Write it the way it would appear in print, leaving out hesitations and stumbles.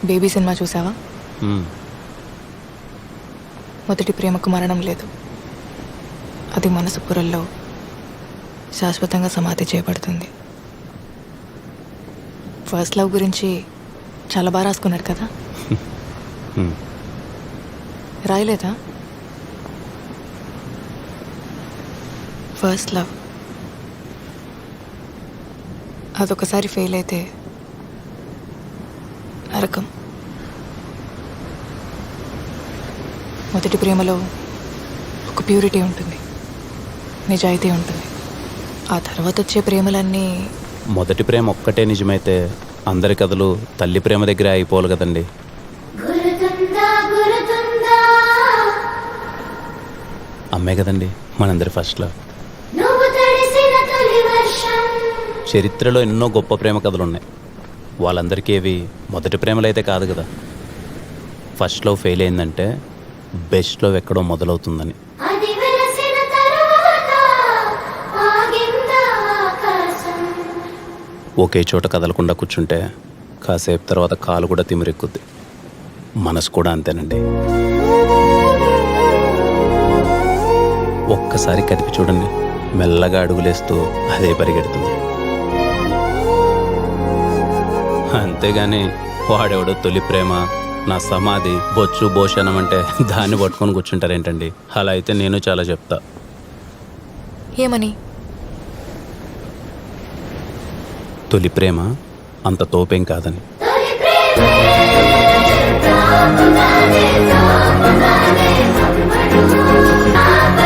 Baby cinema చూసావా? మ్మ్. మొదటి ప్రేమకు మరణం లేదు, అది మనసు పొరల్లో శాశ్వతంగా సమాధి చేయబడుతుంది. ఫస్ట్ లవ్ గురించి చాలా బాగా రాసుకున్నాడు కదా. మ్మ్. రాయలేదా? ఫస్ట్ లవ్ అదొకసారి ఫెయిల్ అయితే నరకం. మొదటి ప్రేమలో ఒక ప్యూరిటీ ఉంటుంది, నిజాయితీ ఉంటుంది. ఆ తర్వాత వచ్చే ప్రేమలన్నీ మొదటి ప్రేమ ఒక్కటే నిజమైతే అందరి కథలు తల్లి ప్రేమ దగ్గరే అయిపోవాలి కదండి. అమ్మే కదండి మనందరి ఫస్ట్ లవ్. చరిత్రలో ఎన్నో గొప్ప ప్రేమ కథలు ఉన్నాయి. వాళ్ళందరికీ ఏవి మొదటి ప్రేమలు అయితే కాదు కదా. ఫస్ట్ లవ్ ఫెయిల్ అయిందంటే బెస్ట్ లవ్ ఎక్కడో మొదలవుతుందని. ఒకే చోట కదలకుండా కూర్చుంటే కాసేపు తర్వాత కాలు కూడా తిమిరెక్కుద్ది. మనసు కూడా అంతేనండి. ఒక్కసారి కదిపి చూడండి, మెల్లగా అడుగులేస్తూ అదే పరిగెడుతుంది. అంతేగాని వాడెవడో తొలి ప్రేమ, నా సమాధి, బొచ్చు భోషణం అంటే దాన్ని పట్టుకొని కూర్చుంటారేంటండి? అలా అయితే నేను చాలా చెప్తా. ఏమని? తొలి ప్రేమ అంత తోపేం కాదని. తొలి ప్రేమ